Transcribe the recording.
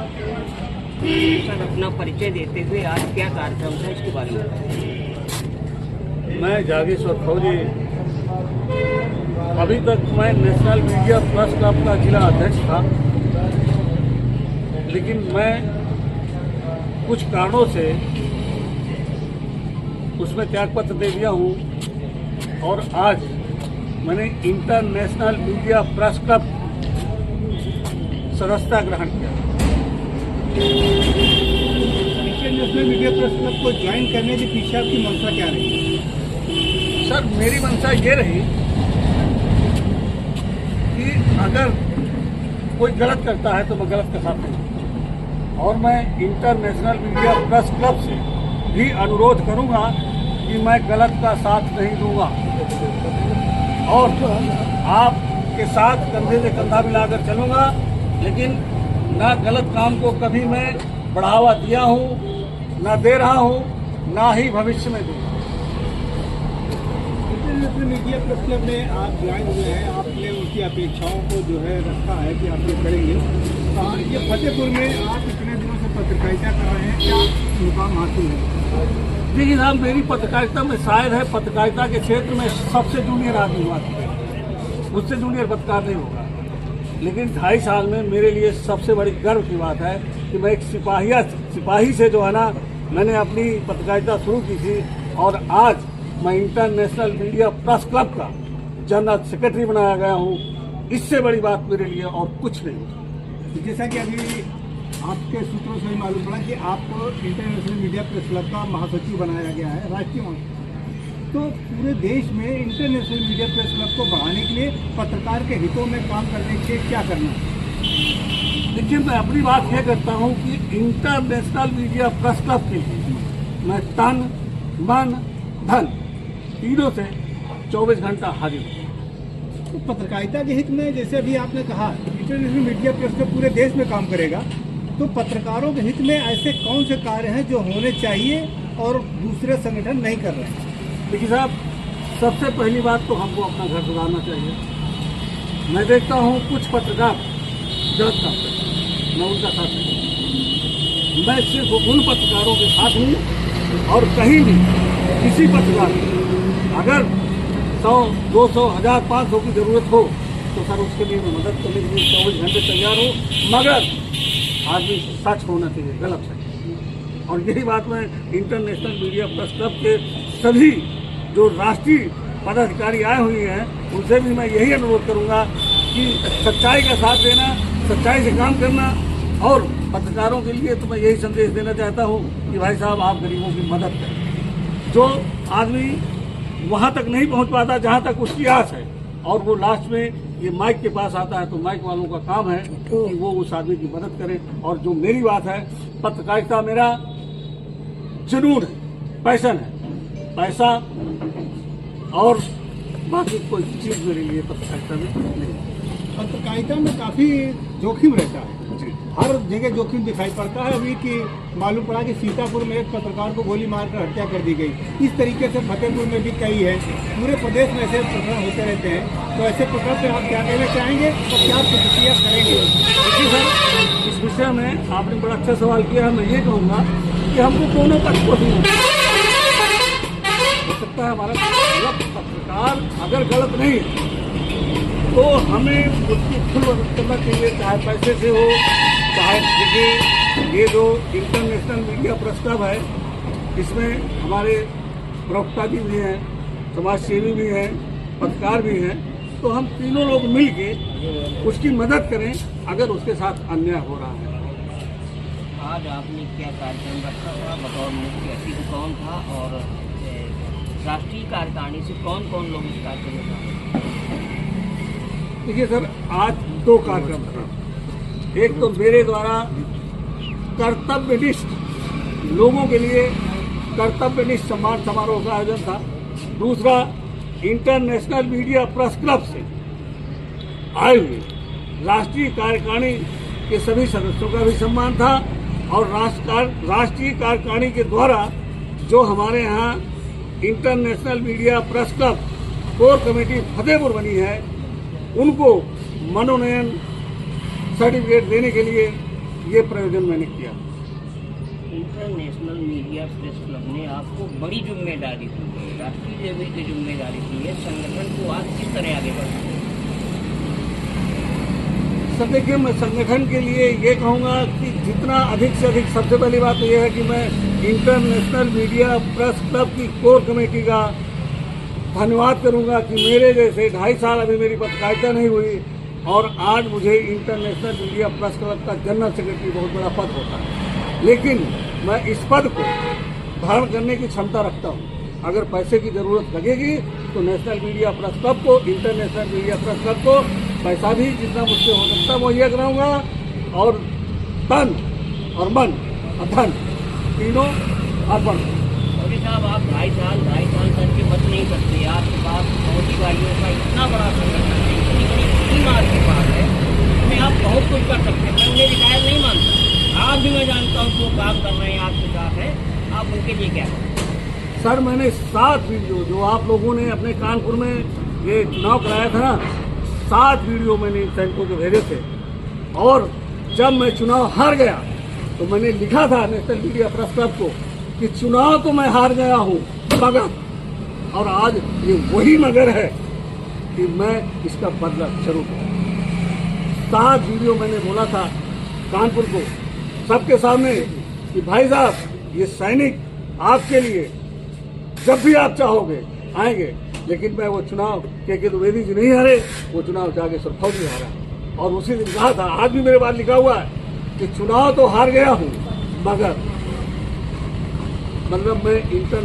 Sir, अपना परिचय देते हुए आज क्या कार्यक्रम था इसके बारे में बताइए। मैं जागेश्वर फौजी, अभी तक मैं नेशनल मीडिया प्रेस क्लब का जिला अध्यक्ष था, लेकिन मैं कुछ कारणों से उसमें त्यागपत्र दे दिया हूँ और आज मैंने इंटरनेशनल मीडिया प्रेस क्लब सदस्यता ग्रहण किया। इंटरनेशनल मीडिया प्रेस क्लब को ज्वाइन करने के पीछे आपकी मंशा क्या रही? सर, मेरी मंशा ये रही कि अगर कोई गलत करता है तो मैं गलत का साथ नहीं, और मैं इंटरनेशनल मीडिया प्रेस क्लब से भी अनुरोध करूंगा कि मैं गलत का साथ नहीं दूंगा और आपके साथ कंधे से कंधा मिलाकर चलूंगा, लेकिन ना गलत काम को कभी मैं बढ़ावा दिया हूं, ना दे रहा हूं, ना ही भविष्य में दूंगा। इंटरनेशनल मीडिया प्रेस क्लब में आप ज्वाइन हुए हैं, आपने उनकी अपेक्षाओं को जो है रखा है कि आप ये करेंगे। ये फतेहपुर में आप इतने दिनों से पत्रकारिता कर रहे हैं, क्या मुकाम हासिल है? देखिए साहब, मेरी पत्रकारिता में शायद है पत्रकारिता के क्षेत्र में सबसे जूनियर आदमी हुआ, मुझसे जूनियर पत्रकार नहीं होगा, लेकिन 2.5 साल में मेरे लिए सबसे बड़ी गर्व की बात है कि मैं एक सिपाही से जो है ना, मैंने अपनी पत्रकारिता शुरू की थी और आज मैं इंटरनेशनल मीडिया प्रेस क्लब का जनरल सेक्रेटरी बनाया गया हूँ। इससे बड़ी बात मेरे लिए और कुछ नहीं। जैसा कि अभी आपके सूत्रों से मालूम पड़ा कि आपको इंटरनेशनल मीडिया प्रेस क्लब का महासचिव बनाया गया है, राष्ट्रीय महासचिव। तो पूरे देश में इंटरनेशनल मीडिया प्रेस क्लब को बढ़ाने के लिए पत्रकार के हितों में काम करने के लिए क्या करना है? देखिए, मैं अपनी बात यह करता हूँ कि इंटरनेशनल मीडिया प्रेस क्लब के लिए मैं तन मन धन तीनों से 24 घंटा हाजिर हूँ। तो पत्रकारिता के हित में, जैसे अभी आपने कहा इंटरनेशनल मीडिया प्रेस क्लब पूरे देश में काम करेगा, तो पत्रकारों के हित में ऐसे कौन से कार्य हैं जो होने चाहिए और दूसरे संगठन नहीं कर रहे हैं? देखिए साहब, सबसे पहली बात तो हमको अपना घर सुधारना चाहिए। मैं देखता हूँ कुछ पत्रकार गलत काम करते हैं, मैं उनका साथ नहीं, मैं सिर्फ उन पत्रकारों के साथ हूँ और कहीं भी किसी पत्रकार अगर 100, 200, 1000, 500 की जरूरत हो तो सर उसके लिए मैं मदद करने के लिए 24 घंटे तैयार हूँ, मगर आदमी सच होना चाहिए, गलत सच। और यही बात मैं इंटरनेशनल मीडिया प्रेस क्लब के सभी जो राष्ट्रीय पदाधिकारी आए हुए हैं उनसे भी मैं यही अनुरोध करूंगा कि सच्चाई का साथ देना, सच्चाई से काम करना। और पत्रकारों के लिए तो मैं यही संदेश देना चाहता हूं कि भाई साहब, आप गरीबों की मदद करें। जो आदमी वहां तक नहीं पहुंच पाता जहां तक उसकी आस है, और वो लास्ट में ये माइक के पास आता है, तो माइक वालों का काम है कि वो उस आदमी की मदद करें। और जो मेरी बात है, पत्रकारिता मेरा जुनून है, पैशन है, पैसा और बाकी कोई चीज मेरे लिए पत्रकारिता में नहीं। पत्रकारिता में काफी जोखिम रहता है, हर जगह जोखिम दिखाई पड़ता है। अभी कि मालूम पड़ा कि सीतापुर में एक पत्रकार को गोली मारकर हत्या कर दी गई। इस तरीके से फतेहपुर में भी कई है, पूरे प्रदेश में ऐसे प्रकरण होते रहते हैं। तो ऐसे प्रकरण पे आप क्या कहना चाहेंगे और क्या प्रतिक्रिया करेंगे? देखिए सर, इस विषय में आपने बड़ा अच्छा सवाल किया है। मैं ये कहूँगा कि हमको दोनों पक्ष को सुनना हो सकता है। हमारा पत्रकार अगर गलत नहीं तो हमें उसकी खुद मदद करना चाहिए, चाहे पैसे से हो, चाहे। देखिए, ये जो इंटरनेशनल मीडिया प्रेस क्लब है, इसमें हमारे प्रवक्ता जी भी हैं, समाज सेवी भी हैं, पत्रकार भी हैं। तो हम तीनों लोग मिलके उसकी मदद करें अगर उसके साथ अन्याय हो रहा है। आज आपने क्या कार्यक्रम रखा था? बतौर मुख्य अतिथि कौन था और राष्ट्रीय कार्यकारिणी से कौन कौन लोग इस कार्यक्रम में शामिल? देखिए सर, आज 2 कार्यक्रम थे। एक तो मेरे द्वारा कर्तव्यनिष्ठ लोगों के लिए कर्तव्यनिष्ठ सम्मान समारोह का आयोजन था। दूसरा, इंटरनेशनल मीडिया प्रेस क्लब से आए हुए राष्ट्रीय कार्यकारिणी के सभी सदस्यों का भी सम्मान था। और राष्ट्रीय कार्यकारिणी के द्वारा जो हमारे यहाँ international media press club core committee Fatehpur बनी है, उनको मनोनयन सर्टिफिकेट देने के लिए ये प्रयोजन मैंने किया। इंटरनेशनल मीडिया प्रेस क्लब ने आपको बड़ी जिम्मेदारी दी है, राष्ट्रीय लेवल की जिम्मेदारी दी है, संगठन को आज किस तरह आगे बढ़ाना है? सर देखिए, मैं संगठन के लिए ये कहूँगा कि जितना अधिक से अधिक, सबसे पहली बात तो ये है कि मैं इंटरनेशनल मीडिया प्रेस क्लब की कोर कमेटी का धन्यवाद करूँगा कि मेरे जैसे 2.5 साल अभी मेरी पत्रकारिता नहीं हुई और आज मुझे इंटरनेशनल मीडिया प्रेस क्लब का जनरल सेक्रेटरी बहुत बड़ा पद होता है। लेकिन मैं इस पद को धारण करने की क्षमता रखता हूँ। अगर पैसे की जरूरत लगेगी तो नेशनल मीडिया प्रेस क्लब को, इंटरनेशनल मीडिया प्रेस क्लब को पैसा भी जितना मुझसे हो सकता है मुहैया कराऊंगा और तन और मन और धन तीनों अर्पण। मोदी साहब, आप 2.5 साल तक की बच नहीं सकते। आपके पास फौजी भाइयों का इतना बड़ा संगठन है, इतनी बड़ी टीम आपके पास है, उसमें आप बहुत कुछ कर सकते हैं। मैं उन्हें रिटायर नहीं मानता, आप भी मैं जानता हूँ वो काम कर रहे हैं आपके साथ है, आप उनके लिए क्या करें? सर मैंने 7 वीडियो जो आप लोगों ने अपने कानपुर में ये चुनाव कराया था ना, 7 वीडियो मैंने इन सैनिकों को भेजे थे। और जब मैं चुनाव हार गया तो मैंने लिखा था नेशनल मीडिया प्रेस क्लब को कि चुनाव तो मैं हार गया हूँ मगर, और आज ये वही मगर है कि मैं इसका बदला जरूर लूंगा। 7 वीडियो मैंने बोला था कानपुर को सबके सामने कि भाई साहब, ये सैनिक आपके लिए जब भी आप चाहोगे आएंगे। लेकिन मैं वो चुनाव के द्विवेदी जी नहीं हारे, वो चुनाव जाके फौजी हारा। और उसी दिन कहा था, आज भी मेरे पास लिखा हुआ है कि चुनाव तो हार गया हूँ मगर, मतलब मैं इंटर